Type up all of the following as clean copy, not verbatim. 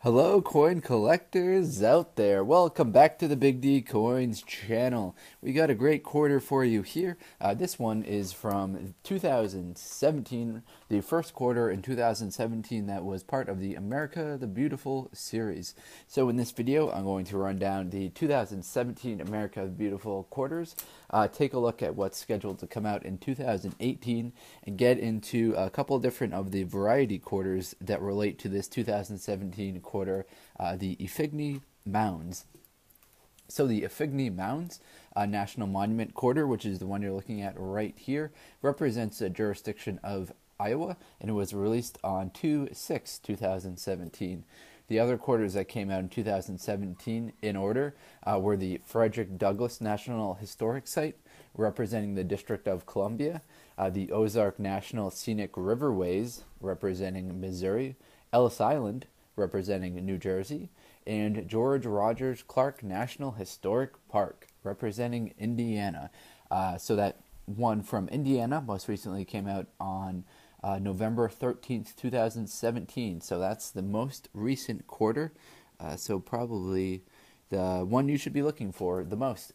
Hello, coin collectors out there. Welcome back to the Big D Coins channel. We got a great quarter for you here. This one is from 2017, the first quarter in 2017 that was part of the America the Beautiful series. So in this video, I'm going to run down the 2017 America the Beautiful quarters, take a look at what's scheduled to come out in 2018, and get into a couple different of the variety quarters that relate to this 2017 quarter, the Effigy Mounds. So the Effigy Mounds National Monument quarter, which is the one you're looking at right here, represents the jurisdiction of Iowa, and it was released on 2/6/2017. The other quarters that came out in 2017 in order were the Frederick Douglass National Historic Site, representing the District of Columbia, the Ozark National Scenic Riverways, representing Missouri, Ellis Island, representing New Jersey, and George Rogers Clark National Historic Park, representing Indiana. So that one from Indiana most recently came out on November 13th, 2017. So that's the most recent quarter. So probably the one you should be looking for the most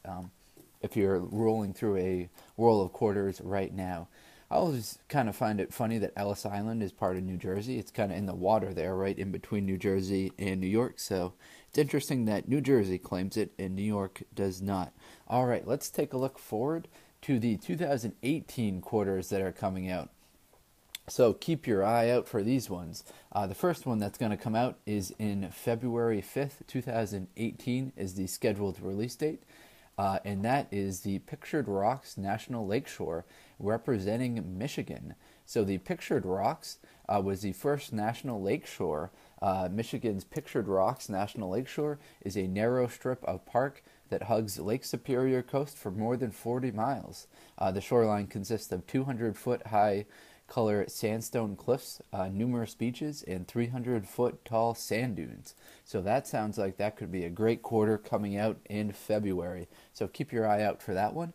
if you're rolling through a roll of quarters right now. I always kind of find it funny that Ellis Island is part of New Jersey. It's kind of in the water there, right in between New Jersey and New York. So it's interesting that New Jersey claims it and New York does not. All right, let's take a look forward to the 2018 quarters that are coming out. So keep your eye out for these ones. The first one that's going to come out is in February 5th, 2018 is the scheduled release date. And that is the Pictured Rocks National Lakeshore, representing Michigan. So the Pictured Rocks was the first national lakeshore. Michigan's Pictured Rocks National Lakeshore is a narrow strip of park that hugs Lake Superior coast for more than 40 miles. The shoreline consists of 200-foot high color sandstone cliffs, numerous beaches, and 300-foot tall sand dunes. So that sounds like that could be a great quarter coming out in February. So keep your eye out for that one.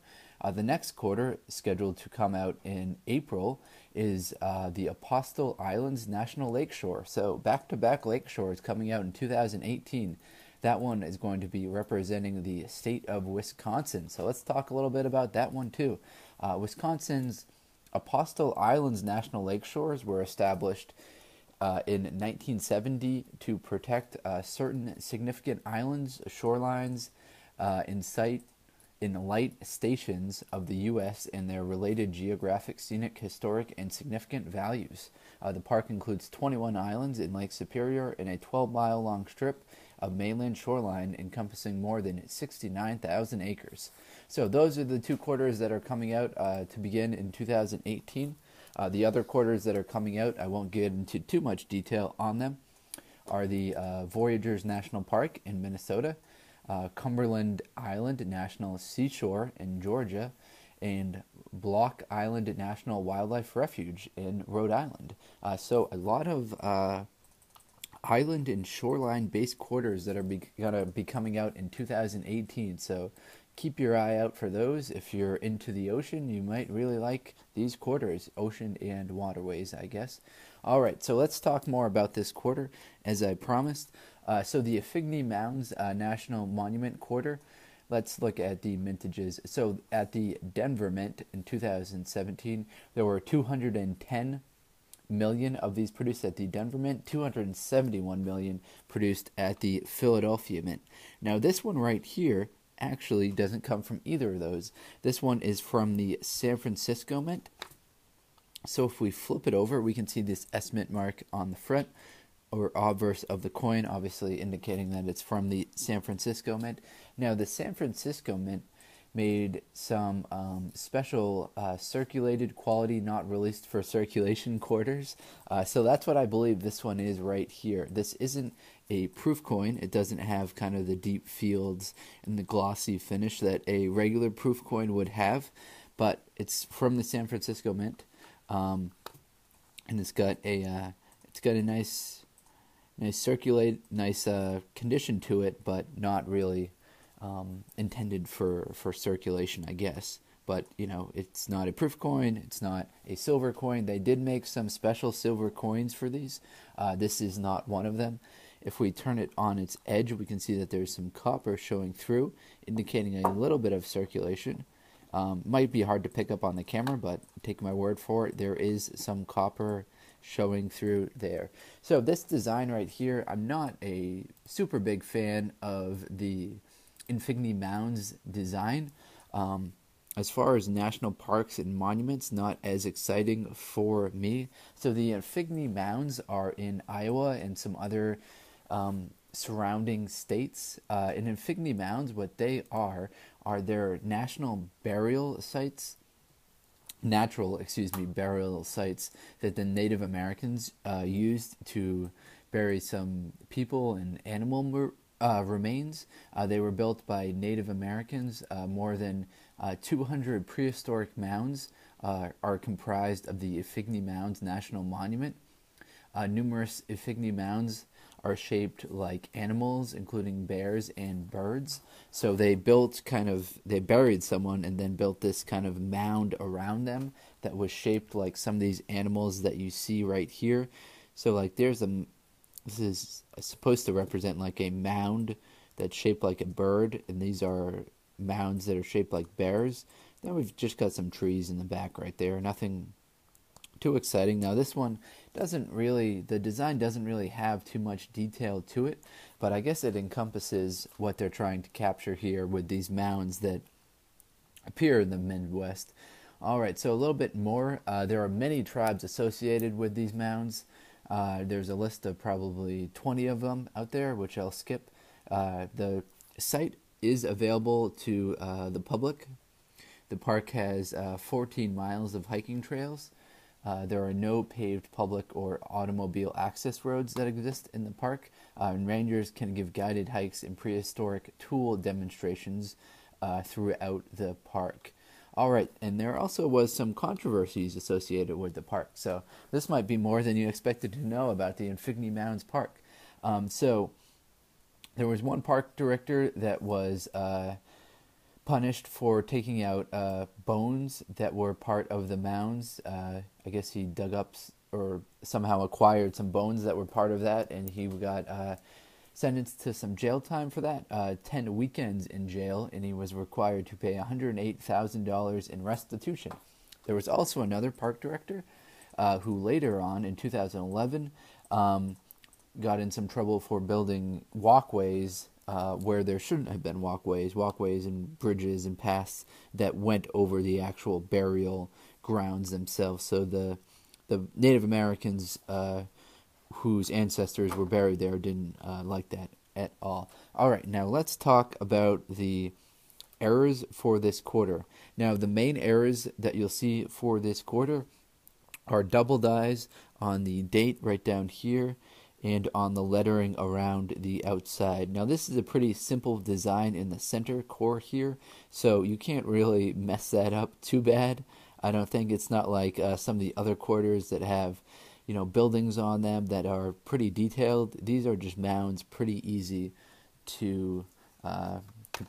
The next quarter, scheduled to come out in April, is the Apostille Islands National Lakeshore. So back-to-back lakeshores coming out in 2018. That one is going to be representing the state of Wisconsin. So let's talk a little bit about that one too. Wisconsin's Apostille Islands National Lakeshores were established in 1970 to protect certain significant islands, shorelines, in light stations of the U.S. and their related geographic, scenic, historic, and significant values. The park includes 21 islands in Lake Superior and a 12-mile-long strip of mainland shoreline encompassing more than 69,000 acres. So those are the two quarters that are coming out to begin in 2018. The other quarters that are coming out, I won't get into too much detail on them, are the Voyageurs National Park in Minnesota, Cumberland Island National Seashore in Georgia, and Block Island National Wildlife Refuge in Rhode Island. So a lot of island and shoreline-based quarters that are going to be coming out in 2018. So keep your eye out for those. If you're into the ocean, you might really like these quarters, ocean and waterways, I guess. All right, so let's talk more about this quarter, as I promised. So the Effigy Mounds National Monument quarter, let's look at the mintages. So at the Denver Mint in 2017, there were 210 million of these produced at the Denver Mint, 271 million produced at the Philadelphia Mint. Now this one right here actually doesn't come from either of those. This one is from the San Francisco Mint. So if we flip it over, we can see this S Mint mark on the front, or obverse of the coin, obviously indicating that it's from the San Francisco Mint. Now the San Francisco Mint made some special circulated quality not released for circulation quarters. So that's what I believe this one is right here. This isn't a proof coin. It doesn't have kind of the deep fields and the glossy finish that a regular proof coin would have, but it's from the San Francisco Mint, and it's got a nice condition to it, but not really intended for circulation, I guess. But, it's not a proof coin. It's not a silver coin. They did make some special silver coins for these. This is not one of them. If we turn it on its edge, we can see that there's some copper showing through, indicating a little bit of circulation. Might be hard to pick up on the camera, but take my word for it, there is some copper showing through there. So this design right here, I'm not a super big fan of the Effigy Mounds design. As far as national parks and monuments, not as exciting for me. So the Effigy Mounds are in Iowa and some other surrounding states. In Effigy Mounds, what they are their national burial sites, burial sites that the Native Americans used to bury some people and animal remains. They were built by Native Americans. More than 200 prehistoric mounds are comprised of the Effigy Mounds National Monument. Numerous Effigy Mounds are shaped like animals, including bears and birds. So they buried someone and then built this kind of mound around them that was shaped like some of these animals that you see right here. So like this is supposed to represent like a mound that's shaped like a bird, and these are mounds that are shaped like bears. Then we've just got some trees in the back right there. Nothing too exciting. Now this one the design doesn't really have too much detail to it, but I guess it encompasses what they're trying to capture here with these mounds that appear in the Midwest. Alright, so a little bit more. There are many tribes associated with these mounds. There's a list of probably 20 of them out there, which I'll skip. The site is available to the public. The park has 14 miles of hiking trails. There are no paved public or automobile access roads that exist in the park, and rangers can give guided hikes and prehistoric tool demonstrations throughout the park. Alright, and there also was some controversies associated with the park, so this might be more than you expected to know about the Effigy Mounds Park. So there was one park director that was punished for taking out bones that were part of the mounds. I guess he dug up or somehow acquired some bones that were part of that, and he got sentenced to some jail time for that, 10 weekends in jail, and he was required to pay $108,000 in restitution. There was also another park director who later on, in 2011, got in some trouble for building walkways where there shouldn't have been walkways and bridges and paths that went over the actual burial grounds themselves. So the Native Americans whose ancestors were buried there didn't like that at all. Alright, now let's talk about the errors for this quarter. Now the main errors that you'll see for this quarter are double dyes on the date right down here and on the lettering around the outside. Now this is a pretty simple design in the center core here, so you can't really mess that up too bad. I don't think. It's not like some of the other quarters that have, buildings on them that are pretty detailed. These are just mounds, pretty easy to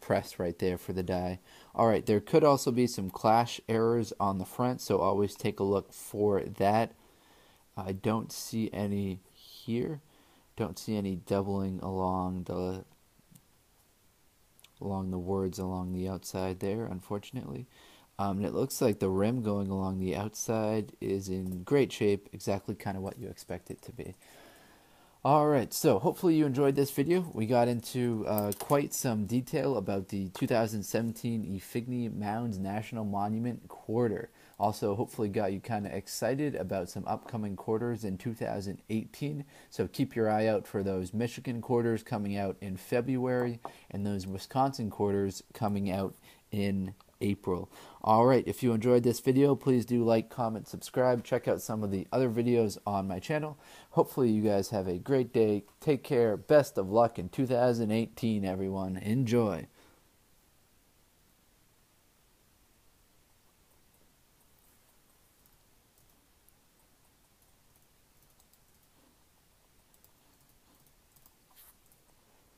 press right there for the die. Alright, there could also be some clash errors on the front, so always take a look for that. I don't see any here. Don't see any doubling along the words along the outside there, unfortunately. And it looks like the rim going along the outside is in great shape, exactly kind of what you expect it to be. Alright, so hopefully you enjoyed this video. We got into quite some detail about the 2017 Effigy Mounds National Monument quarter. Also, hopefully got you kind of excited about some upcoming quarters in 2018. So keep your eye out for those Michigan quarters coming out in February and those Wisconsin quarters coming out in April. Alright, if you enjoyed this video, please do like, comment, subscribe. Check out some of the other videos on my channel. Hopefully you guys have a great day. Take care. Best of luck in 2018, everyone. Enjoy.